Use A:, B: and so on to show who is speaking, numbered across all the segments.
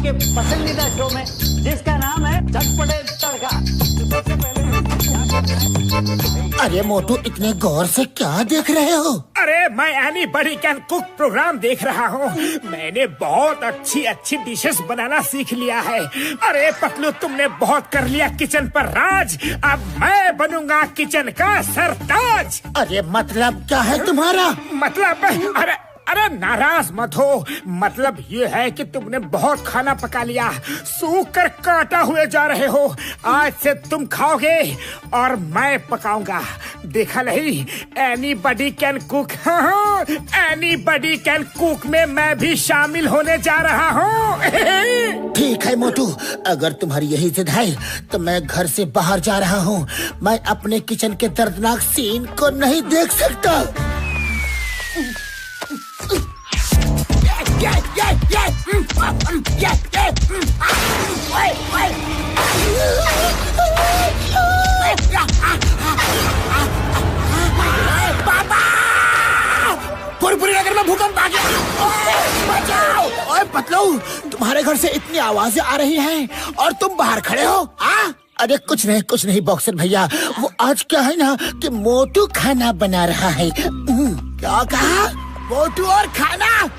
A: आपके पसंदीदा शो में, जिसका नाम है चटपटे तड़का। सबसे पहले
B: अरे मोटू, इतने गौर से क्या देख रहे हो?
C: अरे मैं एनीबॉडी कैन कुक प्रोग्राम देख रहा हूँ। मैंने बहुत अच्छी अच्छी डिशेस बनाना सीख लिया है। अरे पतलू, तुमने बहुत कर लिया किचन पर राज, अब मैं बनूंगा किचन का सरताज।
B: अरे मतलब क्या है तुम्हारा?
C: मतलब अरे नाराज मत हो। मतलब ये है कि तुमने बहुत खाना पका लिया, सूख कर काटा हुए जा रहे हो। आज से तुम खाओगे और मैं पकाऊंगा। देखा नहीं, एनीबॉडी कैन कुक। हाँ, एनीबॉडी कैन कुक में मैं भी शामिल होने जा रहा हूँ।
B: ठीक है मोटू, अगर तुम्हारी यही जिद है तो मैं घर से बाहर जा रहा हूँ। मैं अपने किचन के दर्दनाक सीन को नहीं देख सकता। पूरी नगर में भूकंप आ गया। बचाओ! ओए पतलू, तुम्हारे घर से इतनी आवाजें आ रही हैं और तुम बाहर खड़े हो। अरे कुछ नहीं बॉक्सर भैया, वो आज क्या है ना कि मोटू खाना बना रहा है। क्या कहा? मोटू और खाना?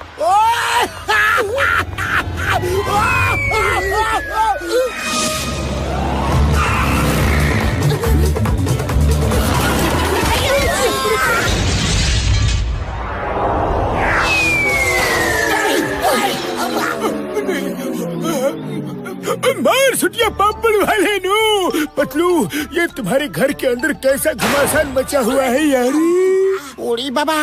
C: मार सुटिया पापड़ वाले नो। पतलू, ये तुम्हारे घर के अंदर कैसा घमासान मचा हुआ है यारी?
B: ओड़ी बाबा,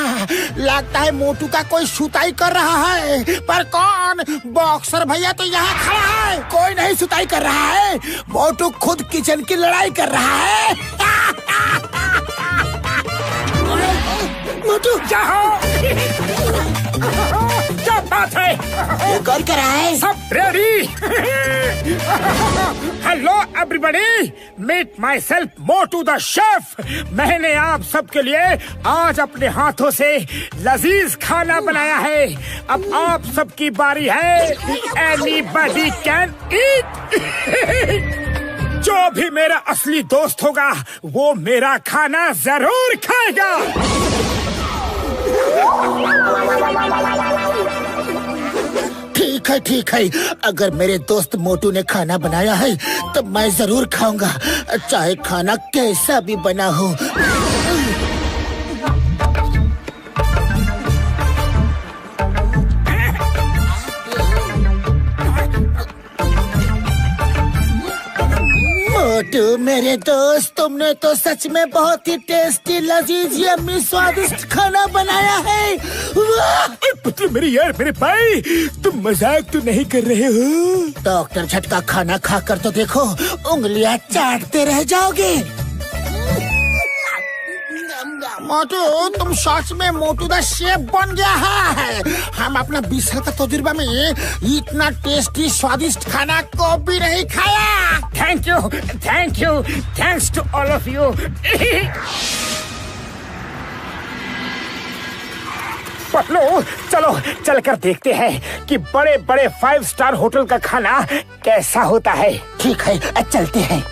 B: लगता है मोटू का कोई सुताई कर रहा है। पर कौन? बॉक्सर भैया तो यहाँ खड़ा है। कोई नहीं सुताई कर रहा है, मोटू खुद किचन की लड़ाई कर रहा है। मोटू
C: जाओ। क्या बात है?
B: ये कौन कर रहा है?
C: सब ready? Hello everybody, meet myself Motu the chef. मैंने आप सबके लिए आज अपने हाथों से लजीज खाना बनाया है। अब आप सबकी बारी है। Anybody can eat. जो भी मेरा असली दोस्त होगा वो मेरा खाना जरूर खाएगा।
B: ठीक है, अगर मेरे दोस्त मोटू ने खाना बनाया है तो मैं जरूर खाऊंगा, चाहे खाना कैसा भी बना हो। मोटू मेरे दोस्त, तुमने तो सच में बहुत ही टेस्टी, लजीज, यम्मी, स्वादिष्ट खाना बनाया है।
C: पुत्र मेरे भाई, तुम मजाक तो नहीं कर रहे हो?
B: डॉक्टर झटका खाना खाकर तो देखो, उंगलियां चाटते रह जाओगे। मोटू, तुम सच में मोटू द शेफ बन गया है। हम अपना 20 साल का तजुर्बा में इतना टेस्टी स्वादिष्ट खाना को भी नहीं खाया।
C: Thank you, thanks to all of you. Patlu, चलो चलकर देखते हैं कि बड़े बड़े 5 स्टार होटल का खाना कैसा होता है।
B: ठीक है, चलते हैं।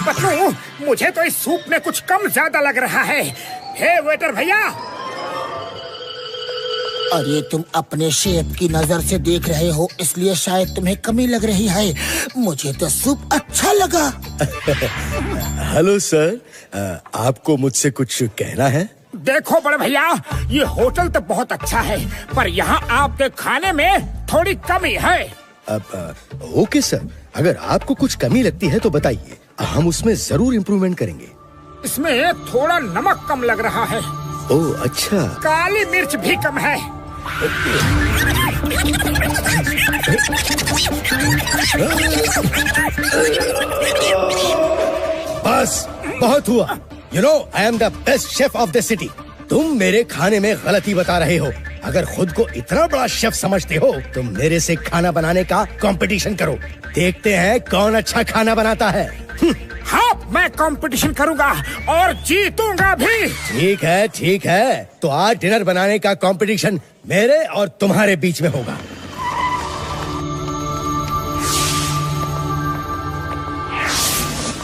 C: पतलू, मुझे तो इस सूप में कुछ कम ज्यादा लग रहा है। हे वेटर भैया।
B: अरे तुम अपने शेफ की नजर से देख रहे हो, इसलिए शायद तुम्हें कमी लग रही है। मुझे तो सूप अच्छा लगा।
D: हेलो सर, आपको मुझसे कुछ कहना है?
C: देखो बड़े भैया, ये होटल तो बहुत अच्छा है, पर यहाँ आपके खाने में थोड़ी कमी है।
D: ओके सर, अगर आपको कुछ कमी लगती है तो बताइए, हम उसमें जरूर इम्प्रूवमेंट करेंगे।
C: इसमें थोड़ा नमक कम लग रहा है।
D: ओह अच्छा।
C: काली मिर्च भी कम है।
D: बस बहुत हुआ। You know, I am the best chef of the city. तुम मेरे खाने में गलती बता रहे हो। अगर खुद को इतना बड़ा शेफ समझते हो तो मेरे से खाना बनाने का कंपटीशन करो। देखते हैं कौन अच्छा खाना बनाता है।
C: हाँ, मैं कंपटीशन करूंगा और जीतूंगा भी।
D: ठीक है। तो आज डिनर बनाने का कंपटीशन मेरे और तुम्हारे बीच में होगा।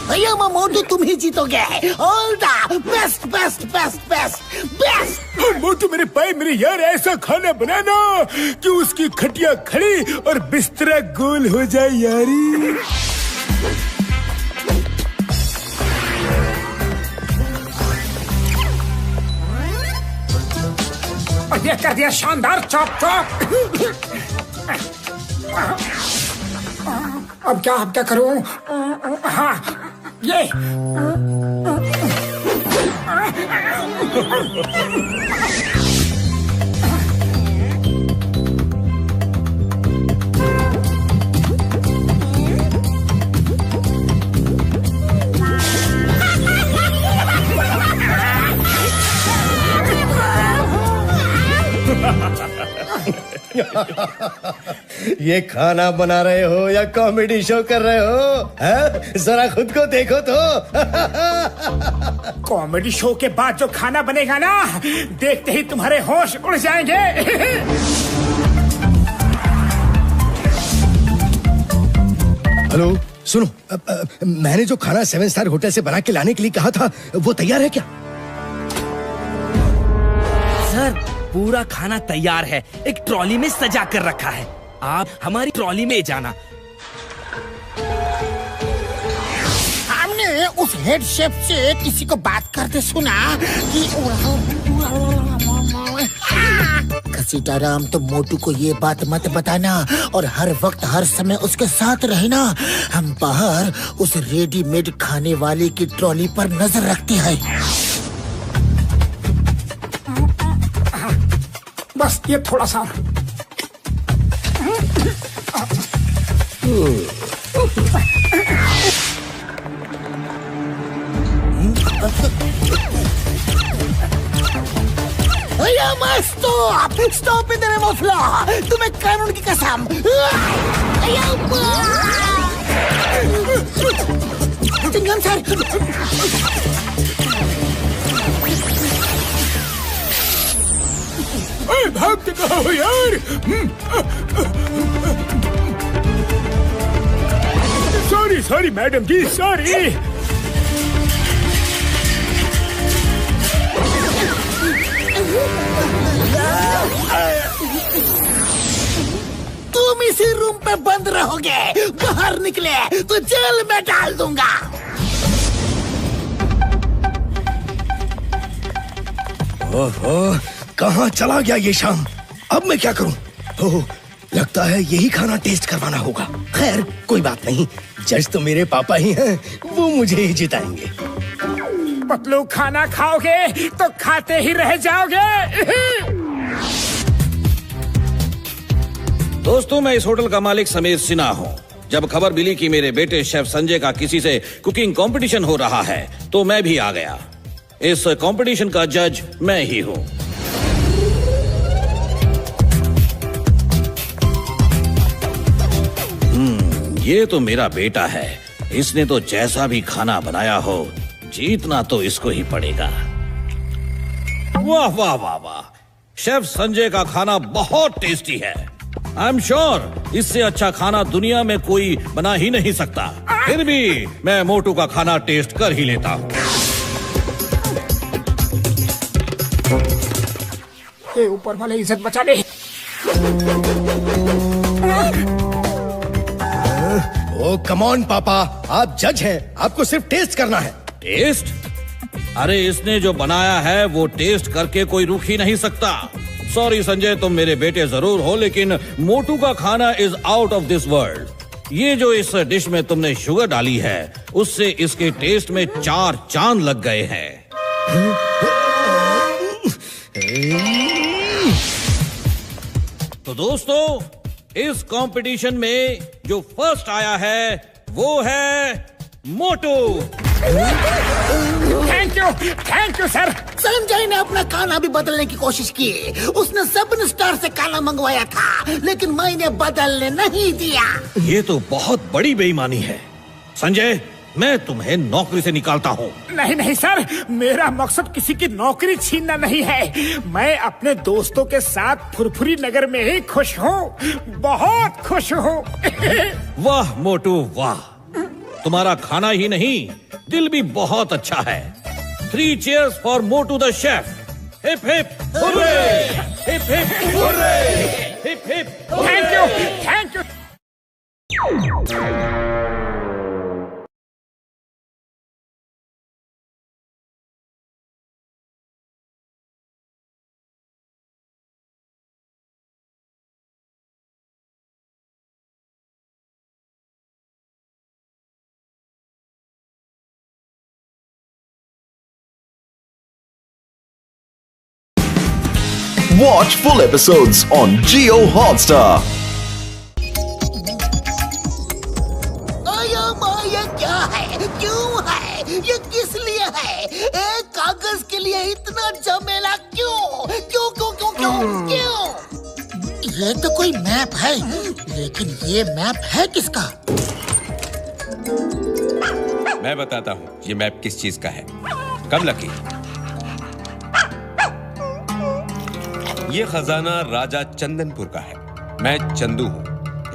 B: भैया मोटू तुम ही जीतोगे। All the best best best best best.
C: Motu मेरे भाई मेरे यार, ऐसा खाना बनाना कि उसकी खटिया खड़ी और बिस्तरा गोल हो जाए यारी। और ये कर दिया शानदार चॉप चॉप। अब क्या करूं? हाँ, ये
D: ये खाना बना रहे हो या कॉमेडी शो कर रहे हो? है? जरा खुद को देखो तो।
C: कॉमेडी शो के बाद जो खाना बनेगा ना, देखते ही तुम्हारे होश उड़ जाएंगे।
D: हेलो, सुनो, मैंने जो खाना 7 स्टार होटल से बना के लाने के लिए कहा था वो तैयार है क्या?
E: सर, पूरा खाना तैयार है, एक ट्रॉली में सजा कर रखा है। आप हमारी ट्रॉली में जाना।
B: हमने उस हेड शेफ से किसी को बात करते सुना कि सीताराम, तो मोटू को ये बात मत बताना और हर वक्त हर समय उसके साथ रहना। हम बाहर उस रेडीमेड खाने वाले की ट्रॉली पर नजर रखते हैं।
C: बस ये थोड़ा सा।
B: भैया मस्त स्टॉप इधर मफला, तुम्हें कानून की कसम। चिंगम सर,
C: भागते कहाँ हो यार? सॉरी मैडम जी, सॉरी।
B: तुम इसी रूम पे बंद रहोगे, बाहर निकले तो जेल में डाल दूंगा।
D: ओहो, कहाँ चला गया ये शाम? अब मैं क्या करूं? ओह, लगता है यही खाना टेस्ट करवाना होगा। खैर कोई बात नहीं, जज तो मेरे पापा ही हैं, वो मुझे ही जिताएंगे।
C: पतलू, खाना खाओगे तो खाते ही रह जाओगे।
F: दोस्तों, मैं इस होटल का मालिक समीर सिन्हा हूँ। जब खबर मिली कि मेरे बेटे शेफ संजय का किसी से कुकिंग कंपटीशन हो रहा है तो मैं भी आ गया। इस कंपटीशन का जज मैं ही हूँ। ये तो मेरा बेटा है, इसने तो जैसा भी खाना बनाया हो जीतना तो इसको ही पड़ेगा। वाह वाह वाह वाह, शेफ संजय का खाना बहुत टेस्टी है। आई एम श्योर इससे अच्छा खाना दुनिया में कोई बना ही नहीं सकता। फिर भी मैं मोटू का खाना टेस्ट कर ही लेता हूँ।
C: ये ऊपर वाले इज्जत बचा ले।
D: ओ कम ऑन पापा, आप जज हैं, आपको सिर्फ टेस्ट करना है।
F: टेस्ट? अरे इसने जो बनाया है वो टेस्ट करके कोई रुक ही नहीं सकता। सॉरी संजय, तुम मेरे बेटे जरूर हो, लेकिन मोटू का खाना is out of this world. ये जो इस डिश में तुमने शुगर डाली है उससे इसके टेस्ट में 4 चांद लग गए हैं। तो दोस्तों, इस कंपटीशन में जो फर्स्ट आया है वो है Motu.
C: Thank you sir.
B: Sanjay ने अपना खाना भी बदलने की कोशिश की। उसने 7 स्टार से खाना मंगवाया था, लेकिन मैंने बदलने नहीं दिया।
F: ये तो बहुत बड़ी बेईमानी है। संजय, मैं तुम्हें नौकरी से निकालता हूँ।
C: नहीं नहीं सर, मेरा मकसद किसी की नौकरी छीनना नहीं है। मैं अपने दोस्तों के साथ फुरफुरी नगर में ही खुश हूँ, बहुत खुश हूँ।
F: वाह मोटू वाह, तुम्हारा खाना ही नहीं दिल भी बहुत अच्छा है। 3 cheers for Motu the chef. Hip hip hurray, hip hip hurray, hip hip.
C: Thank you, thank you.
G: Watch full episodes on Jio Hotstar.
B: ये क्या है, क्यों है, ये किस लिए है? एक कागज के लिए इतना झमेला क्यों? क्यों क्यों क्यों क्यों क्यों? ये तो कोई मैप है, लेकिन ये मैप है किसका?
H: मैं बताता हूँ ये मैप किस चीज का है। कब लकी? ये खजाना राजा चंदनपुर का है। मैं चंदू हूँ,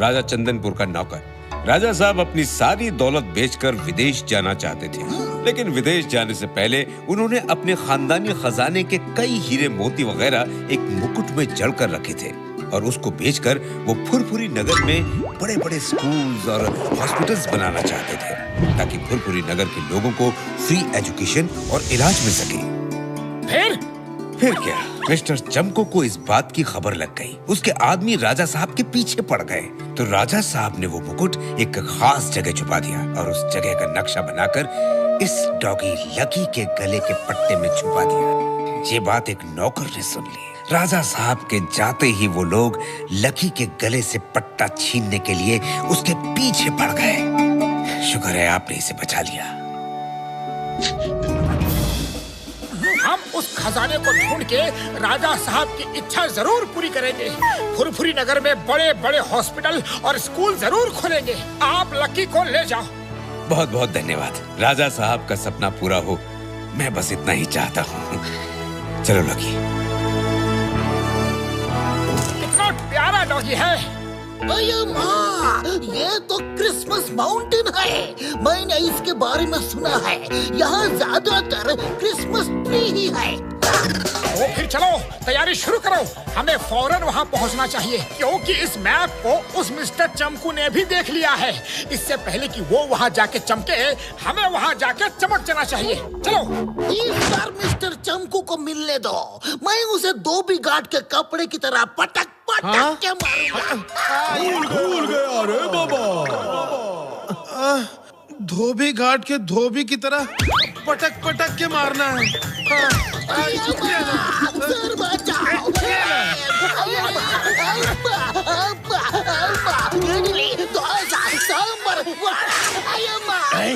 H: राजा चंदनपुर का नौकर। राजा साहब अपनी सारी दौलत बेचकर विदेश जाना चाहते थे, लेकिन विदेश जाने से पहले उन्होंने अपने खानदानी खजाने के कई हीरे मोती वगैरह एक मुकुट में जड़ कर रखे थे, और उसको बेचकर वो फुरफुरी नगर में बड़े बड़े स्कूल्स और हॉस्पिटल्स बनाना चाहते थे, ताकि फुरफुरी नगर के लोगों को फ्री एजुकेशन और इलाज मिल सके। फिर क्या, मिस्टर चमको को इस बात की खबर लग गई। उसके आदमी राजा साहब के पीछे पड़ गए, तो राजा साहब ने वो मुकुट एक खास जगह छुपा दिया, और उस जगह का नक्शा बनाकर इस डॉगी लकी के गले के पट्टे में छुपा दिया। ये बात एक नौकर ने सुन ली। राजा साहब के जाते ही वो लोग लकी के गले से पट्टा छीनने के लिए उसके पीछे पड़ गए। शुक्र है आपने इसे बचा लिया।
C: हम उस खजाने को ढूंढ के राजा साहब की इच्छा जरूर पूरी करेंगे। फुरफुरी नगर में बड़े बड़े हॉस्पिटल और स्कूल जरूर खोलेंगे। आप लकी को ले जाओ।
H: बहुत बहुत धन्यवाद। राजा साहब का सपना पूरा हो, मैं बस इतना ही चाहता हूँ। चलो लकी।
C: कितना प्यारा डॉगी है।
B: अरे माँ, ये तो क्रिसमस माउंटेन है। मैंने इसके बारे में सुना है। यहाँ ज्यादातर क्रिसमस ट्री ही है।
C: तो फिर चलो, तैयारी शुरू करो। हमें फौरन वहाँ पहुँचना चाहिए, क्योंकि इस मैप को उस मिस्टर चमकू ने भी देख लिया है। इससे पहले कि वो वहाँ जाके चमके, हमें वहाँ जाके चमक जाना चाहिए। चलो।
B: इस बार मिस्टर चमकू को मिलने दो। मैं उसे धोबी घाट के कपड़े की तरह पटक पटक के मारूंगा।
I: भूल गया रे बाबा। धोबी घाट के धोबी की तरह पटक पटक के मारना है।
B: सर बचाओ। इडली, डोसा, सांभर,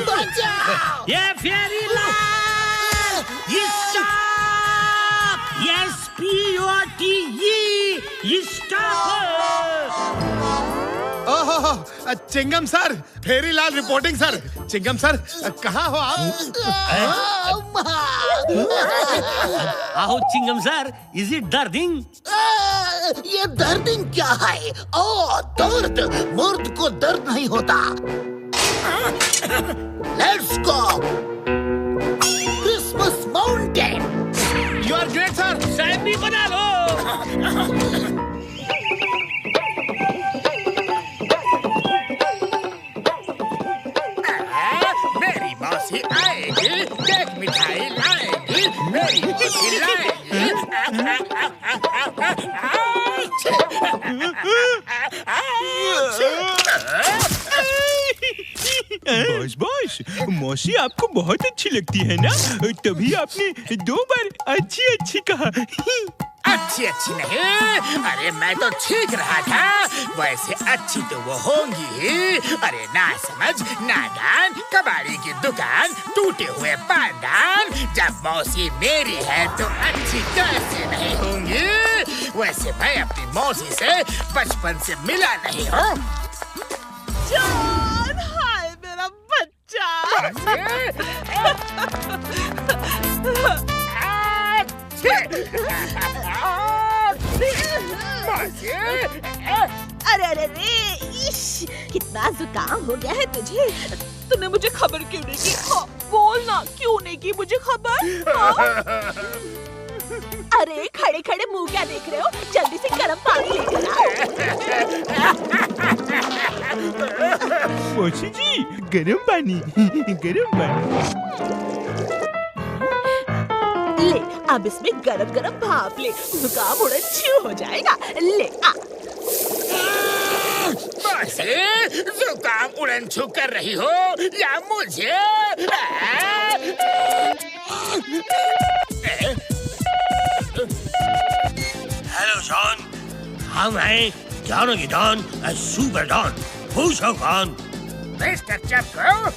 B: बचाओ।
E: ये फेरी लाल, ये स्टॉप, ये SPOTE, ये स्टॉप।
I: ओहो, Chingum sir, Ferilal reporting sir. Chingum sir, कहाँ हो आप?
E: आओ चिंगम सर, इज इट दर्दिंग?
B: ये दर्दिंग क्या है? ओ दर्द, मर्द को दर्द नहीं होता। Let's go Christmas mountain.
I: You are great sir.
E: साहब भी बना लो।
C: मेरी मौसी आएगी, केक मिठाई लाएगी, मेरी मौसी लाएगी।
J: बॉस बॉस, मौसी आपको बहुत अच्छी लगती है ना, तभी आपने 2 बार अच्छी अच्छी कहा।
C: अच्छी अच्छी नहीं, अरे मैं तो ठीक रहा था। वैसे अच्छी तो वो होंगी ही। अरे ना समझ, नादान, कबाड़ी की दुकान, टूटे हुए पायदान। जब मौसी मेरी है तो अच्छी कैसे नहीं होंगी। वैसे मैं अपनी मौसी से बचपन से मिला नहीं हूँ।
K: जान, हाय मेरा बच्चा। अरे अरे रे, इश, कितना जुकाम हो गया है तुझे। तूने मुझे खबर क्यों नहीं की? हाँ, बोल ना, क्यों नहीं की मुझे खबर? हाँ? अरे खड़े खड़े मुंह क्या देख रहे हो? जल्दी से गर्म पानी लेकर आओ।
J: मौसी जी, गरम पानी, गरम पानी।
K: ले, अब इसमें गरम गरम भाप ले, जुकाम उड़न छू हो जाएगा। ले आ।
C: जुकाम उड़न छू कर रही हो या मुझे?
D: हेलो जॉन, हम हैं जानों की डॉन, सुपर डॉन। पूछो कौन?
C: मिस्टर चपको।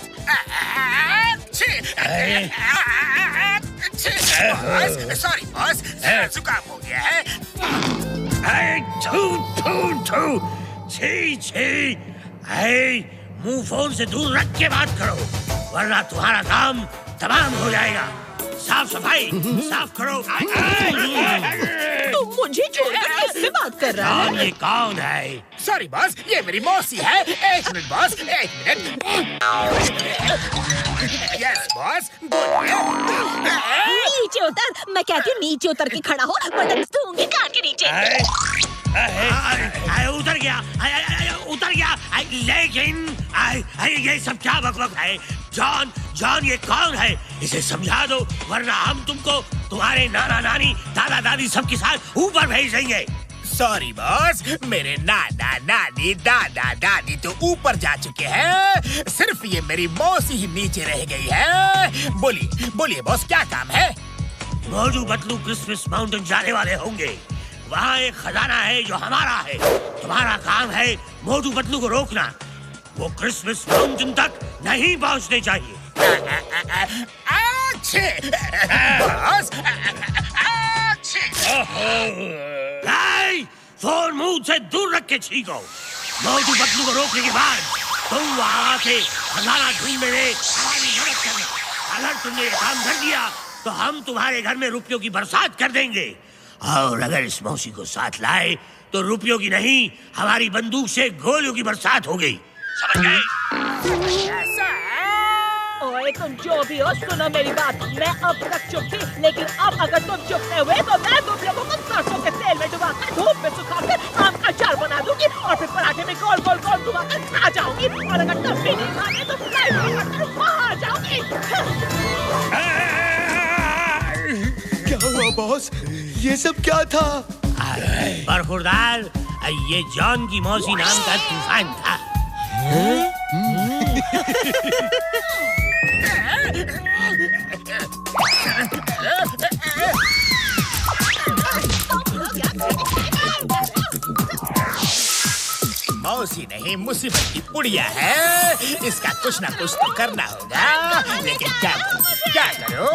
C: सॉरी बॉस, जुकाम हो गया है।
D: मुंह फोन से दूर रख के बात करो, वरना तुम्हारा काम तमाम हो जाएगा। साफ सफाई साफ करो।
K: तुम मुझे छोड़कर किससे बात कर रहा है?
D: ये कौन है?
C: सॉरी बॉस, ये मेरी मौसी है। एक मिनट बॉस, एक मिनट। यस बॉस, बोलिए।
K: नीचे उतर, मैं कहती हूँ नीचे उतर के खड़ा हो, बटन दूंगी कान के नीचे।
D: उतर गया, उतर गया। लेकिन ये सब क्या बकबक है? जॉन, जॉन ये कौन है? इसे समझा दो, वरना हम तुमको तुम्हारे नाना नानी दादा दादी सबके साथ ऊपर भेज देंगे।
C: सॉरी बॉस, मेरे नाना नानी दादा दादी तो ऊपर जा चुके हैं। सिर्फ ये मेरी मौसी ही नीचे रह गई है। बोलिए बोलिए बॉस, क्या काम है?
D: मोटू पतलू क्रिसमस माउंटेन जाने वाले होंगे। वहाँ एक खजाना है जो हमारा है। तुम्हारा काम है मोटू पतलू को रोकना। वो क्रिसमस माउंटेन तक नहीं पहुँचने चाहिए।
C: अच्छे बॉस,
D: फोन मुंह से दूर रख के छीको। मोटू पतलू को रोकने के बाद तुम वहाँ आके खजाना ढूंढने में हमारी मदद करना। अगर तुमने ये काम कर दिया तो हम तुम्हारे घर में रुपयों की बरसात कर देंगे। और अगर इस मौसी को साथ लाए तो रुपयों की नहीं, हमारी बंदूक से गोलियों की बरसात हो गई। समझ गए?
K: ओए तुम जो भी हो, सुनो मेरी बात। मैं अब तक चुप थी, लेकिन अब अगर तुम चुप नहीं हुए तो मैं तुम लोगों को सरसों के तेल में डुबाकर धूप में सुखाकर आम का अचार बना दूंगी और फिर पराठे में गोल गोल गोल डुबाकर खा जाऊंगी। और अगर तब भी नहीं खाने तो बाहर जाऊंगी।
J: क्या हुआ बॉस? ये सब क्या था?
D: बरखुरदार, ये जॉन की मौसी नाम का तूफान था।
C: मौसी नहीं, मुसीबत की पुड़िया है। इसका कुछ ना कुछ तो करना होगा, लेकिन क्या करो?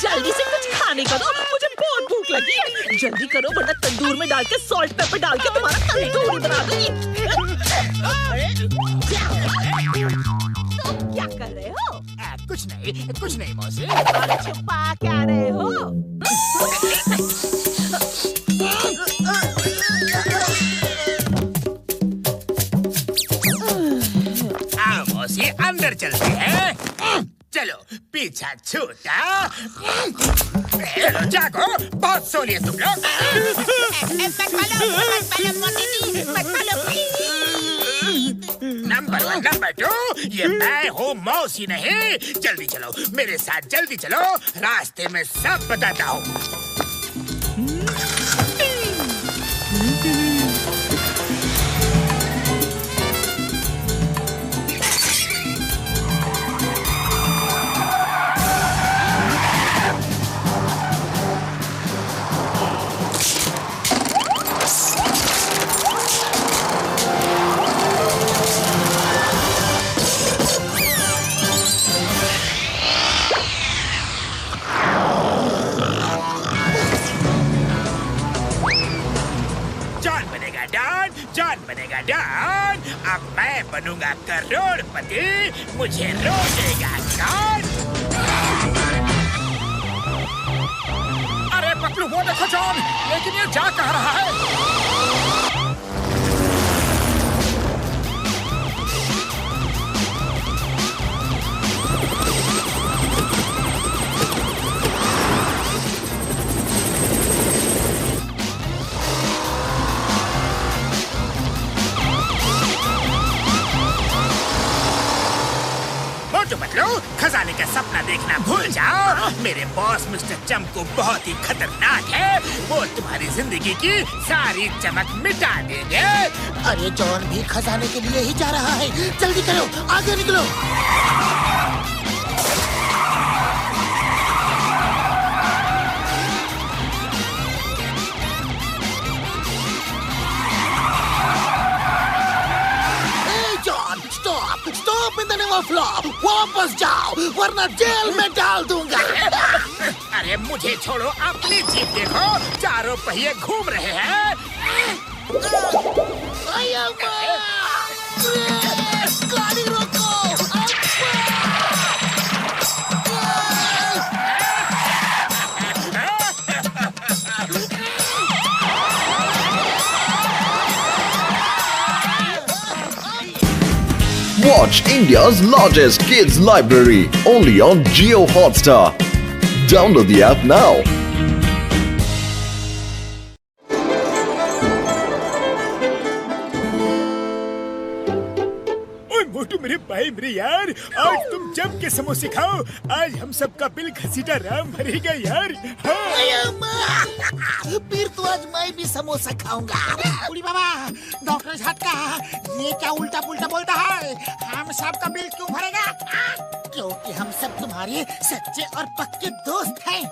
K: जल्दी से कुछ खाने का दो, मुझे बहुत भूख लगी है। जल्दी करो वरना तंदूर में डाल के सॉल्ट पेपर डाल के तुम्हारा तंदूरी बना दूंगी। तुम क्या कर रहे हो?
C: कुछ नहीं मौसी।
K: और छुपा क्या रहे हो?
C: आओ मौसी, अंदर चलते हैं। चलो पीछा छूटा। चलो जागो, बहुत सो लिए तुम लोग। नंबर 1, नंबर 2, ये मैं हूँ मौसी नहीं। जल्दी चलो मेरे साथ, जल्दी चलो, रास्ते में सब बताता हूँ। जॉन बनेगा डॉन, अब मैं बनूंगा करोड़पति, मुझे रोकेगा कौन? अरे पतलू वो देखो जॉन, लेकिन ये जा कह रहा है? तो बतलो, खजाने का सपना देखना भूल जाओ। मेरे बॉस मिस्टर चमकू बहुत ही खतरनाक है, वो तुम्हारी जिंदगी की सारी चमक मिटा देंगे।
B: अरे जॉन भी खजाने के लिए ही जा रहा है, जल्दी करो, आगे निकलो। Stop in the name of law, वापस जाओ वरना जेल में डाल दूंगा।
C: अरे मुझे छोड़ो, अपनी जीप देखो, चारों पहिए घूम रहे हैं।
B: गाड़ी रोको।
G: Watch India's largest kids library only on Jio Hotstar. Download the app now.
C: मोटू मेरे भाई मेरे यार, आज तुम जम के समोसे खाओ, आज हम सबका बिल घसीटा राम भरेगा यार।
B: फिर तो आज मैं भी समोसा खाऊंगा।
C: बुढ़ी बाबा, डॉक्टर साहब का ये क्या उल्टा पुल्टा बोलता है? हम सबका बिल क्यों भरेगा?
B: क्योंकि हम सब तुम्हारे सच्चे और पक्के दोस्त हैं।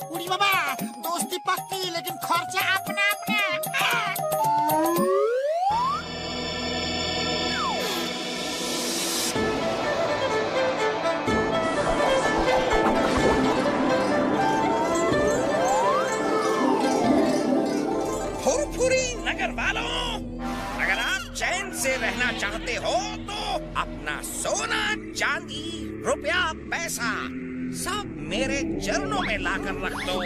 C: बुढ़ी बाबा, दोस्ती पक्की लेकिन खर्चा अपना अपना।
E: नगर वालों, अगर आप चैन से रहना चाहते हो तो अपना सोना, चांदी, रुपया, पैसा सब मेरे चरणों में लाकर रख दो,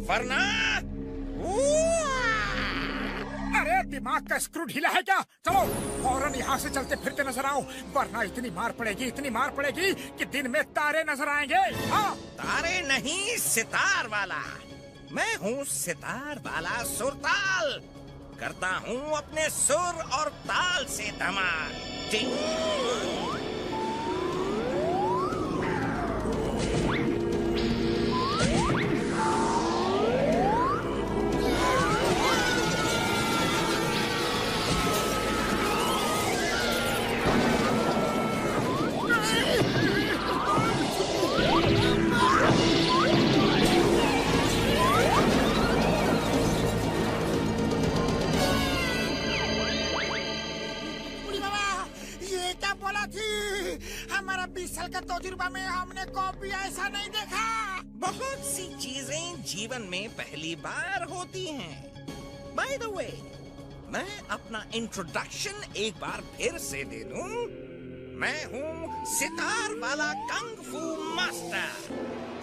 E: वरना
C: अरे दिमाग का स्क्रू ढीला है क्या? चलो फौरन यहाँ से चलते फिरते नजर आओ, वरना इतनी मार पड़ेगी कि दिन में तारे नजर आएंगे। हाँ,
E: तारे नहीं, सितार वाला। मैं हूँ सितार वाला सुरताल, करता हूँ अपने सुर और ताल से धमाल।
C: हमारा 20 साल का तजुर्बा में हमने कभी ऐसा नहीं देखा।
E: बहुत सी चीजें जीवन में पहली बार होती हैं। बाय द वे, मैं अपना इंट्रोडक्शन एक बार फिर से दे दूं। मैं हूँ सितार वाला कंग फू मास्टर,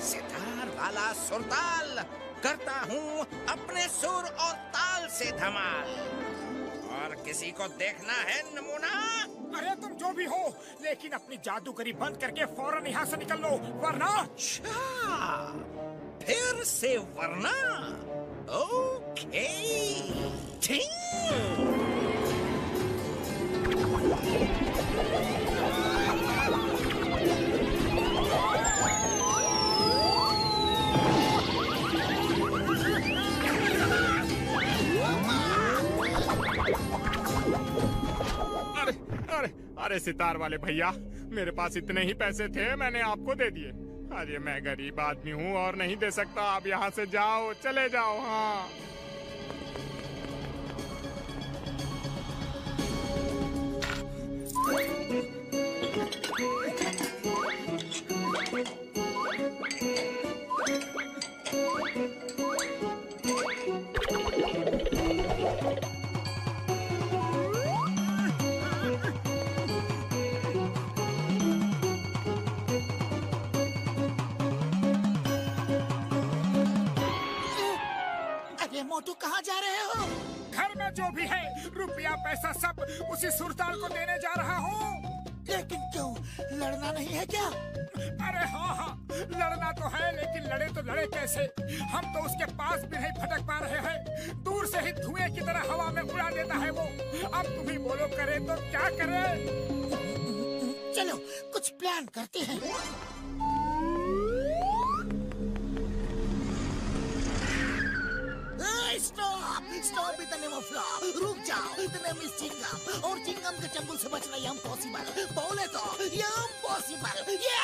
E: सितार वाला सुरताल, करता हूँ अपने सुर और ताल से धमाल। और किसी को देखना है नमूना?
C: अरे तुम जो भी हो, लेकिन अपनी जादूगरी बंद करके फौरन यहाँ से निकल लो, वरना।
E: अच्छा, फिर से वरना? ओके, ठीक।
I: अरे सितार वाले भैया, मेरे पास इतने ही पैसे थे, मैंने आपको दे दिए। अरे मैं गरीब आदमी हूँ और नहीं दे सकता। आप यहाँ से जाओ, चले जाओ। हाँ,
B: अरे मोटू कहाँ जा रहे हो?
C: घर में जो भी है रुपया पैसा सब उसी सुरताल को देने जा रहा हूँ।
B: लेकिन क्यों, लड़ना नहीं है क्या?
C: अरे हाँ, लड़ना तो है, लेकिन लड़े तो लड़े कैसे? हम तो उसके पास भी नहीं फटक पा रहे हैं। दूर से ही धुएं की तरह हवा में उड़ा देता है वो। अब तुम ही बोलो, करे तो क्या करे?
B: चलो कुछ प्लान करते हैं। Stop with the name of law. रुक जाओ। द नेम इज चिंगम और चिंगम के चंगुल से बचना इम्पॉसिबल। बोले तो इम्पॉसिबल। ये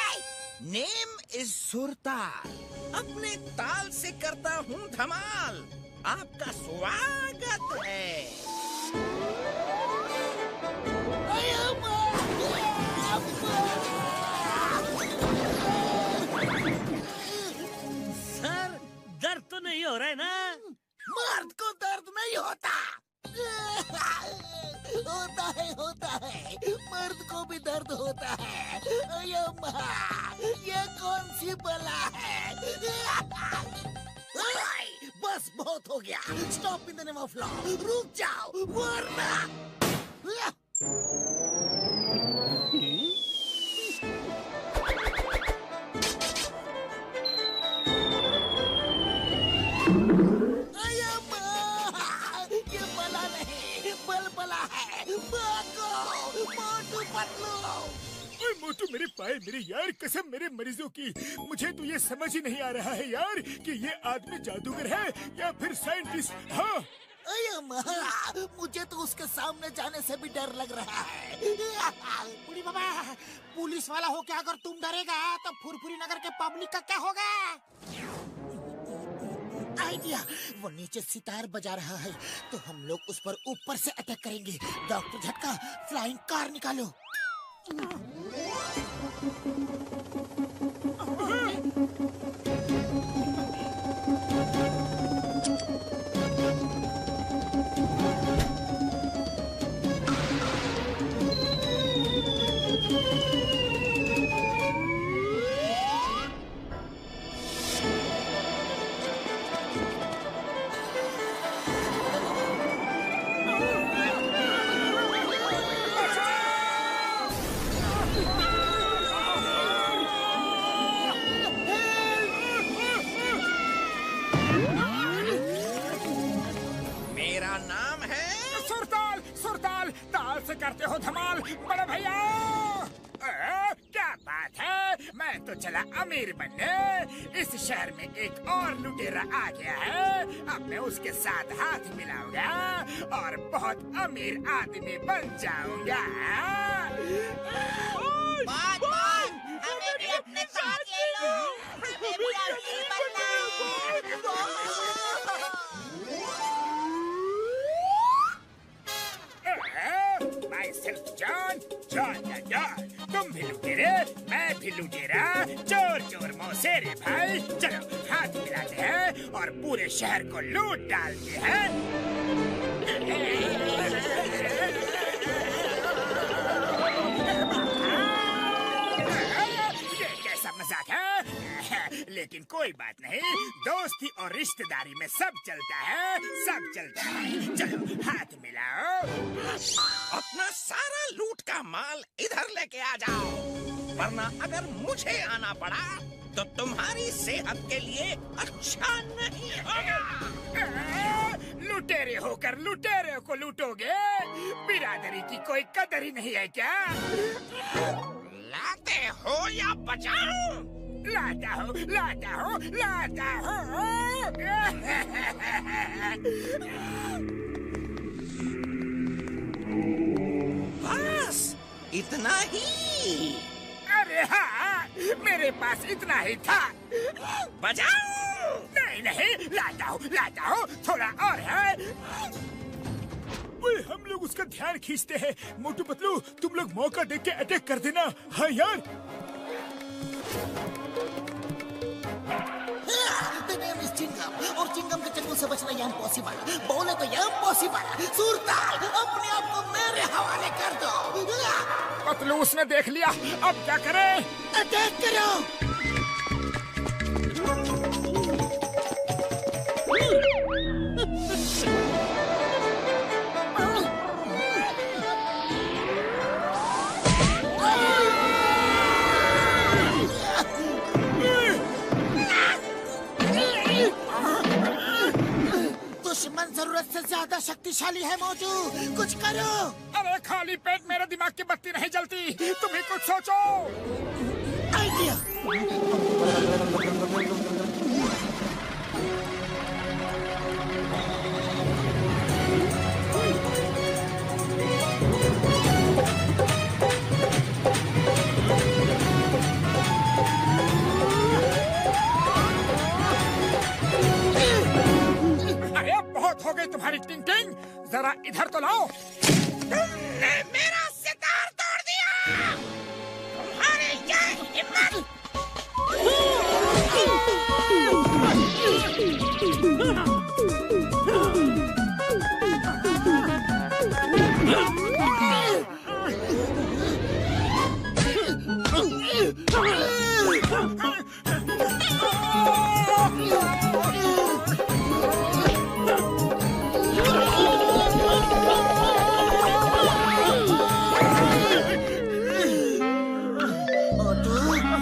E: नेम इज सुरताल। अपने ताल से करता हूँ धमाल। आपका स्वागत है।
A: सर दर्द तो नहीं हो रहा है ना?
B: मर्द को दर्द नहीं होता। होता है मर्द को भी दर्द होता है। ये कौन सी बला है? बस बहुत हो गया। Stop in the name of law. रुक जाओ वरना।
C: मोटू मेरे पाए मेरे यार, कसम मेरे मरीजों की। मुझे तो ये समझ ही नहीं आ रहा है यार कि ये आदमी जादूगर है या फिर साइंटिस्ट। हाँ
B: मुझे तो उसके सामने जाने से भी डर लग रहा है।
C: बुढ़ी बाबा, पुलिस वाला हो क्या अगर तुम डरेगा तो फुरफुरी नगर के पब्लिक का क्या होगा?
B: आइडिया, वो नीचे सितार बजा रहा है तो हम लोग उस पर ऊपर से अटैक करेंगे। डॉक्टर झटका, फ्लाइंग कार निकालो।
C: करते हो धमाल बड़े भैया। क्या बात है, मैं तो चला अमीर बनने। इस शहर में एक और लुटेरा आ गया है। अब मैं उसके साथ हाथ मिलाऊंगा और बहुत अमीर आदमी बन जाऊंगा।
K: हमें भी अपने साथ ले लो, हमें भी अमीर बनना
C: है। तुम भी लुटेरे, मैं भी लुटेरा, चोर चोर मौसेरे भाई। चलो हाथ मिलाते हैं और पूरे शहर को लूट डालते हैं। ये कैसा मजाक है? लेकिन कोई बात नहीं, दोस्ती और रिश्तेदारी में सब चलता है, सब चलता है। चलो हाथ मिलाओ।
E: अपना सारा लूट का माल इधर लेके आ जाओ, वरना अगर मुझे आना पड़ा तो तुम्हारी सेहत के लिए अच्छा नहीं होगा।
C: लुटेरे होकर लुटेरे को लूटोगे? बिरादरी की कोई कदर ही नहीं है क्या?
E: लाते हो या बचाओ?
C: लाता हो, लाता हो, लाता हो।
E: बस इतना ही?
C: अरे हाँ, मेरे पास इतना ही था।
E: बजाओ।
C: नहीं नहीं, लाता हूँ, थोड़ा और है। हम लोग उसका ध्यान खींचते हैं। मोटू पतलू, तुम लोग मौका देख के अटैक कर देना। हाँ यार।
B: चिंगम और चिंगम के चंगुल से बचना ये इम्पॉसिबल। बोले तो ये इम्पॉसिबल। सुरताल, अपने आप को मेरे हवाले कर दो।
C: पतलू उसने देख लिया, अब क्या करें?
B: अटैक करो। जरूरत से ज्यादा शक्तिशाली है मोटू, कुछ करो।
C: अरे खाली पेट मेरे दिमाग की बत्ती नहीं जलती, तुम ही कुछ सोचो।
B: आइडिया।
C: अरे बहुत हो गई तुम्हारी टिंग टिंग, जरा इधर तो लाओ।
E: तुमने मेरा सितार तोड़ दिया, तुम्हारी क्या हिम्मत।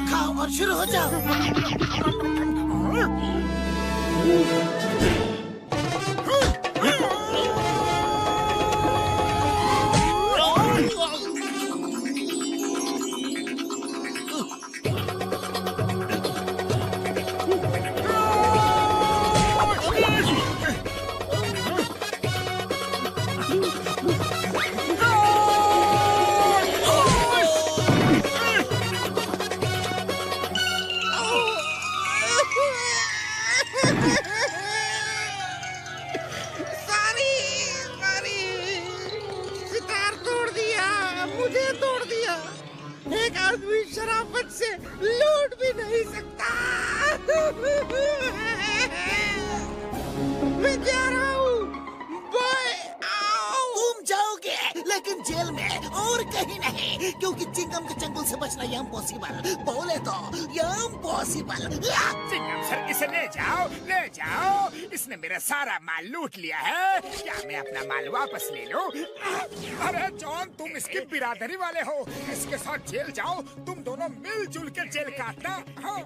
B: खाओ और शुरू हो जाओ।
E: मुझे तोड़ दिया। एक आदमी शराफत से लूट भी नहीं सकता। मैं जा रहा हूँ, बाय।
B: तुम जाओगे लेकिन जेल में और कहीं नहीं, क्योंकि चिंगम के चंगुल से बचना ये इम्पॉसिबल। बोले तो ये इम्पॉसिबल।
C: चिंगम सर, इसे ले जाओ, ले जाओ। इसने मेरा सारा माल लूट लिया है, क्या मैं अपना माल वापस ले लूं? अरे जॉन, तुम इसकी बिरादरी वाले हो, इसके साथ जेल जाओ। तुम दोनों मिलजुल के जेल काटना। हाँ।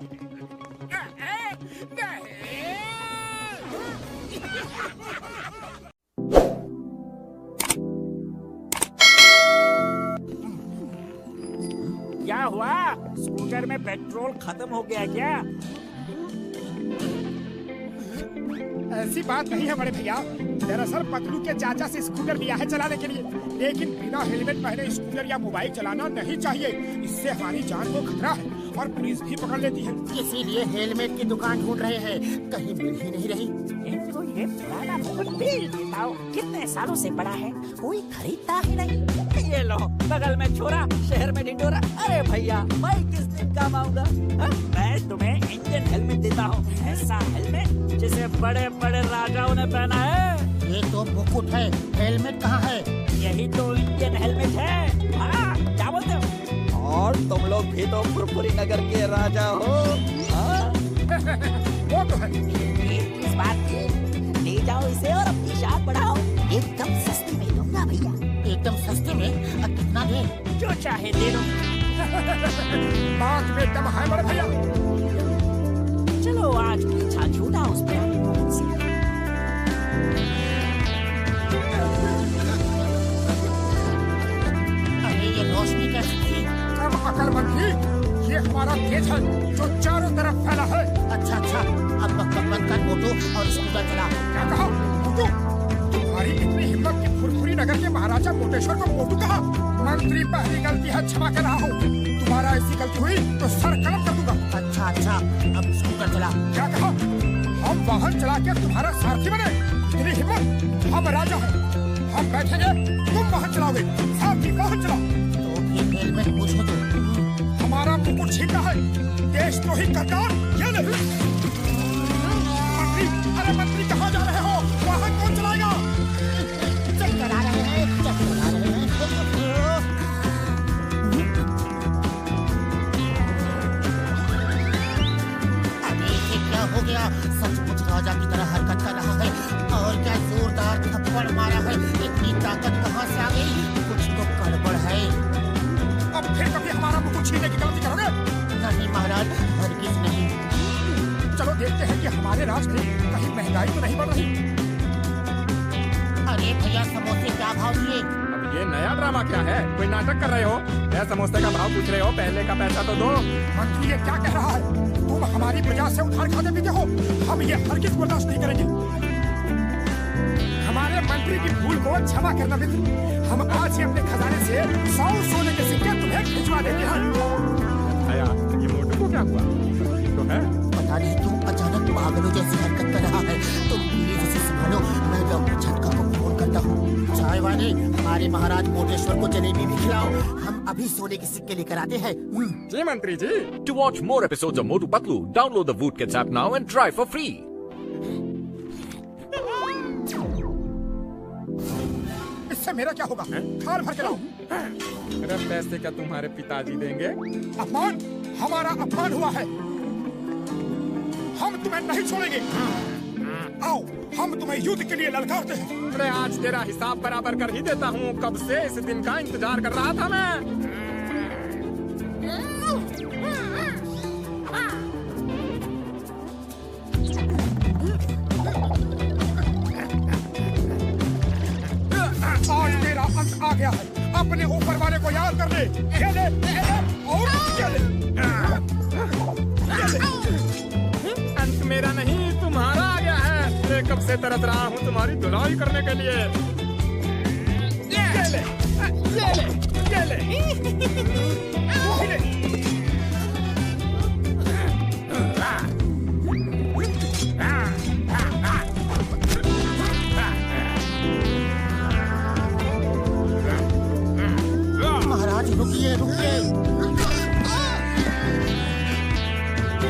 A: क्या हुआ? स्कूटर में पेट्रोल खत्म हो गया क्या?
C: ऐसी बात नहीं है बड़े भैया। दरअसल पतलू के चाचा से स्कूटर लिया है चलाने के लिए, लेकिन बिना हेलमेट पहने स्कूटर या मोबाइल चलाना नहीं चाहिए। इससे हमारी जान को खतरा है और पुलिस भी पकड़ लेती है।
B: इसीलिए हेलमेट की दुकान ढूंढ रहे हैं, कहीं मिल ही नहीं रही।
A: इनको ये पुराना मुकुट बेच देता हूँ, कितने सालों से पड़ा है, कोई खरीदता ही नहीं। ये लो, बगल में छोरा, शहर में ढिंडोरा। अरे भैया, मैं किस दिन काम आऊंगा? मैं तुम्हें इंडियन हेलमेट देता हूँ, ऐसा हेलमेट जिसे बड़े बड़े राजाओं ने पहना है।
B: ये तो मुकुट है, हेलमेट कहाँ है?
A: यही तो इंडियन हेलमेट है। हाँ, क्या बोलते हो? और तुम लोग भी तो फुरफुरी नगर के राजा हो।
C: वो तो है।
A: इस बात की ले जाओ इसे और अपनी शान बढ़ाओ। एकदम सस्ते में दूंगा भैया।
B: एकदम सस्ते में? कितना दे?
A: जो चाहे दे दो।
C: बात में दम है बड़े भैया।
A: चलो आज की इच्छा झूठा उस पे
B: ये रोशनी कैसी थी?
C: कम अकलमंदी, ये हमारा तेज है जो चारों तरफ फैला है।
B: अच्छा, अब बंद कर मोटू और स्कूटर चला।
C: क्या कहा? मोटू? तुम्हारी इतनी हिम्मत कि फुरफुरी नगर के महाराजा मोटेश्वर को मोटू कहा? मंत्री, पहली गलती है, क्षमा कर रहा हूँ। तुम्हारा ऐसी गलती हुई तो सर कलम कर दूंगा।
B: अच्छा, अब स्कूटर चला।
C: क्या कहा? हम वाहन चला के तुम्हारा सारथी बने? इतनी हिम्मत? हम राजा हैं, हम बैठेंगे, तुम वाहन चलाओगे। सारथी वाहन चलाओ।
B: हेलमेट मुझे दो।
C: हमारा मुकुट छीनना है, देशद्रोही गद्दार, ये नहीं। मंत्री, अरे मंत्री कहाँ जा रहे हो? वाहन कौन चलाएगा?
B: चला रहे हैं। अरे ये क्या हो गया? सचमुच राजा की तरह हरकत कर रहा है, और क्या जोरदार थप्पड़ मारा है। इतनी ताकत कहाँ से आ गई? कुछ तो गड़बड़ है।
C: अब फिर कभी हमारा मुकुट छीनने की गलती करोगे?
B: नहीं महाराज, हरगिज नहीं।
C: चलो देखते हैं कि हमारे राज में कहीं महंगाई तो नहीं बढ़ रही।
B: क्या भाव दिए?
I: अब ये नया ड्रामा क्या है? कोई नाटक कर रहे हो? या समोसे का भाव पूछ रहे हो? पहले का पैसा तो दो।
C: मंत्री ये क्या कह रहा है? तुम हमारी प्रजा से उधार खाते पीते हो। हम ये हरगिज बर्दाश्त नहीं करेंगे। हमारे मंत्री की भूल को क्षमा करना मित्र। हम आज ही अपने खजाने से 100 सोने के सिक्के तुम्हें भिजवा देते हैं।
I: आया, ये मोटू को क्या हुआ? तो है
B: पता नहीं क्यों अचानक पागलों जैसी हरकत कर रहा है। तुम प्लीज इसे संभालो, मैं डॉक्टर झटका को फोन करता हूँ। चाय वाले, हमारे महाराज मोटेश्वर को जलेबी भी खिलाओ। हम अभी सोने के सिक्के लेकर आते हैं।
I: जी मंत्री जी।
L: To watch more episodes of Motu Patlu, download the Voot Kids app now and try for free.
C: इससे मेरा क्या होगा? थाल भर के लाओ।
I: अरे पैसे क्या तुम्हारे पिताजी देंगे?
C: अपमान, हमारा अपमान हुआ है। हम तुम्हें नहीं छोड़ेंगे। आओ, हम तुम्हें युद्ध के लिए ललकारते हैं।
I: अरे आज तेरा हिसाब बराबर कर ही देता हूँ। कब से इस दिन का इंतजार कर रहा था मैं।
C: आज तेरा अंत आ गया है। अपने ऊपर वाले को याद कर ले। ये ले, और ये ले।
I: अंत मेरा नहीं तुम्हारा आ गया है। अरे कब से तरस रहा हूँ तुम्हारी धुलाई करने के लिए। ये ले, ये ले, ये ले। वो ले।
B: महाराज रुकिए रुकिए।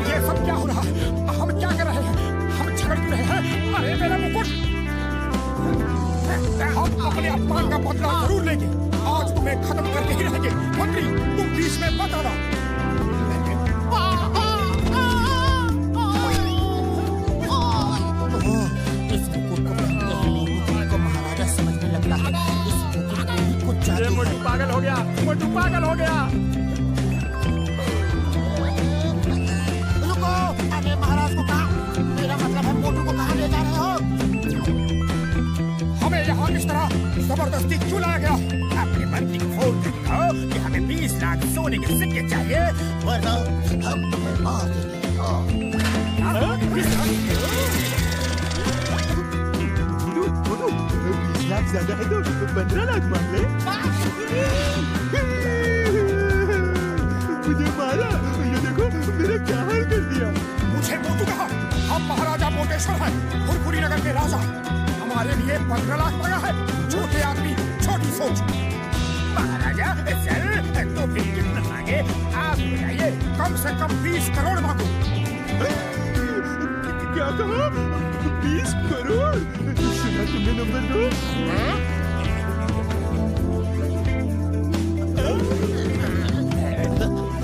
C: ये सब क्या हो रहा है? हम क्या कर रहे हैं? हम झगड़ रहे हैं। अरे मेरा मुकुट! हम अपने अपमान का बदला जरूर लेंगे। आज तुम्हें खत्म करके ही रहेंगे। मंत्री, तुम बीच में मत आना।
B: इस मुकुट को पहनते ही मुकुट को महाराजा समझने लगता है। इस मुकुट में ही कुछ
I: ये
B: जादू
I: मोटू
B: है।
I: पागल हो गया। मोटू पागल हो गया।
B: रुको, अरे महाराज को कहा, मेरा मतलब है मोटू को कहाँ ले जा रहे हो?
C: हमें यहाँ इस तरह जबरदस्ती क्यों लाया गया? अपने मंत्री को फोन कर कहो कि हमें 20 लाख सोने के सिक्के चाहिए,
B: वरना हम तुम्हें मार देंगे।
J: ज्यादा है तो 15 लाख मांग ले। मुझे मारा। ये देखो मेरा क्या हाल कर दिया।
C: मुझे मोटू कहा। हम महाराजा मोटेश्वर हैं, फुरफुरी नगर के राजा। हमारे लिए 15 लाख मांगा है। छोटे आदमी, छोटी सोच। महाराजा सर, तो फिर कितना मांगे? आप बताइए। कम से कम 20 करोड़ मांगो।
J: क्या कहा? 20 करोड़? सुना तुमने नंबर 2?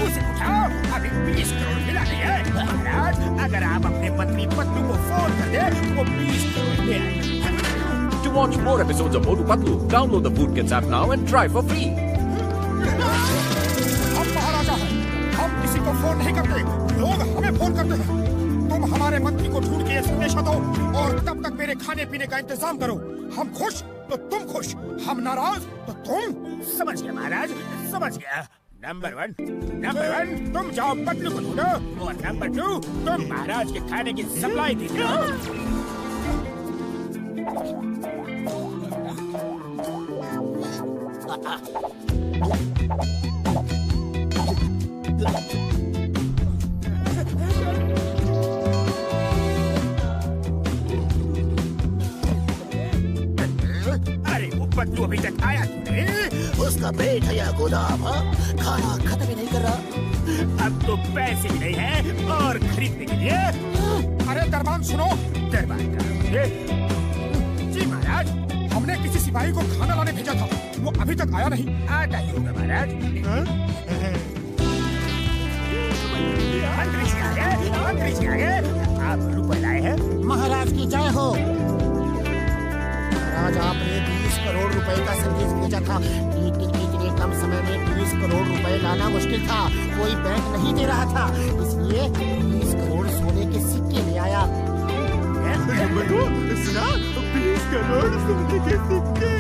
C: उसे उठाओ, अभी 20 करोड़ मिला दिया है। महाराज, अगर आप अपने पत्नी पत्लू को फोन कर दे, वो 20 करोड़ ले आएंगे।
L: To watch more episodes of Motu Patlu, download the Voot Kids app now and try for free.
C: हम महाराजा हैं। हम किसी को फोन नहीं करते, लोग हमें फोन करते हैं। तुम हमारे मंत्री को ढूंढ के संदेशा दो और तब तक मेरे खाने पीने का इंतजाम करो। हम खुश तो तुम खुश, हम नाराज तो तुम। समझ गया महाराज, समझ गया। नंबर 1 तुम जाओ पतलू को ढूंढो, और नंबर 2 तुम महाराज के खाने की सप्लाई दीजिए। अरे वो पतलू अभी तक आया क्यों नहीं?
B: उसका पेट है या गोदाम? खाना खत्म ही नहीं कर रहा।
C: अब तो पैसे भी नहीं है और खरीदने के लिए। अरे दरबान सुनो। दरबान का जी महाराज, हमने किसी सिपाही को खाना लाने भेजा था, वो अभी तक आया नहीं। आता ही होगा महाराज। मंत्री जी आ गए, मंत्री जी आ गए। आप रुपए लाए हैं?
B: महाराज की जय हो। महाराज, आपने 20 करोड़ रुपए का संदेश भेजा था। इतने कम समय में 20 करोड़ रुपए लाना मुश्किल था। कोई बैंक नहीं दे रहा था, इसलिए 20 करोड़ सोने के सिक्के ले आया।
J: सुना? 20 करोड़ सोने के सिक्के।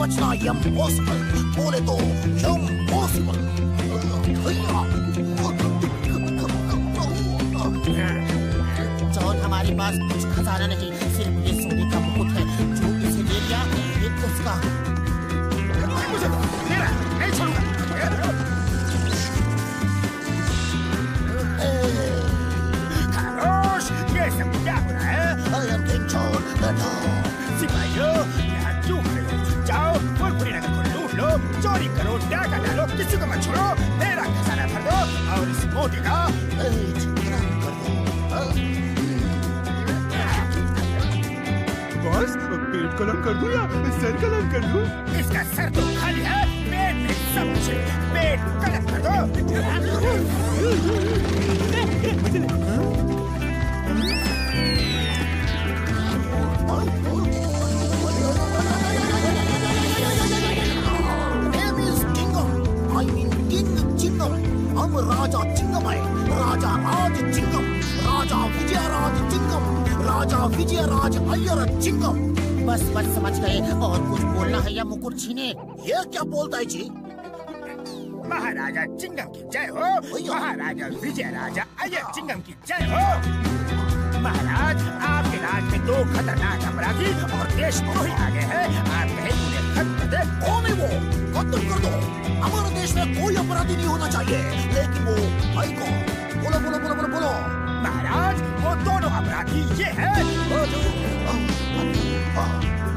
B: बचना इम्पॉसिबल, बोले तो इम्पॉसिबल। जॉन, हमारे पास कुछ खजाना नहीं, सिर्फ ये सोने का मुकुट है। जो इसे ले गया ये उसका।
C: मुझे मेरा नहीं छोड़ूंगा। खामोश, ये सब क्या हो रहा है? सिपाहियों, यहाँ क्यों खड़े हो? जाओ, फुलपुरी नगर को लूट लो, चोरी करो, डाका डालो, किसी को मत छोड़ो, मेरा खजाना भर दो और इस मोटी का
J: बॉस, पेट कलर कर दूं या सर कलर कर दूं?
C: इसका सर तो खाली है, पेट में सब कुछ है। पेट कलर कर दो।
B: हम राजा चिंगम है, राजा राज चिंगम, राजा विजयराज चिंगम, राजा विजयराज अय्यर चिंगम। बस बस समझ गए। और कुछ बोलना है या मुकुट छीने? ये क्या बोलता है जी?
C: महाराजा चिंगम की जय हो, महाराजा विजयराजा अय्यर चिंगम की जय हो। महाराज, आपके राज में 2 खतरनाक अपराधी और देशद्रोही आ गए हैं। आप कहें उन्हें खत्म कर दे।
B: कौन है वो? खत्म कर दो। हमारे देश में कोई अपराधी नहीं होना चाहिए, लेकिन वो है कौन? बोलो बोलो बोलो बोलो बोलो।
C: महाराज, वो दोनों अपराधी ये हैं।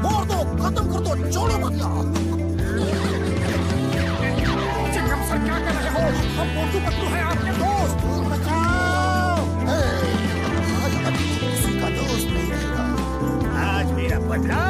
B: मार दो, खत्म कर दो, छोड़ो मत यार।
C: चिंगम सर, क्या कर रहे हो? हम मोटू पतलू हैं, आपके दोस्त।
B: बचाओ। आज किसी का दोस्त नहीं रहेगा।
C: आज मेरा बदला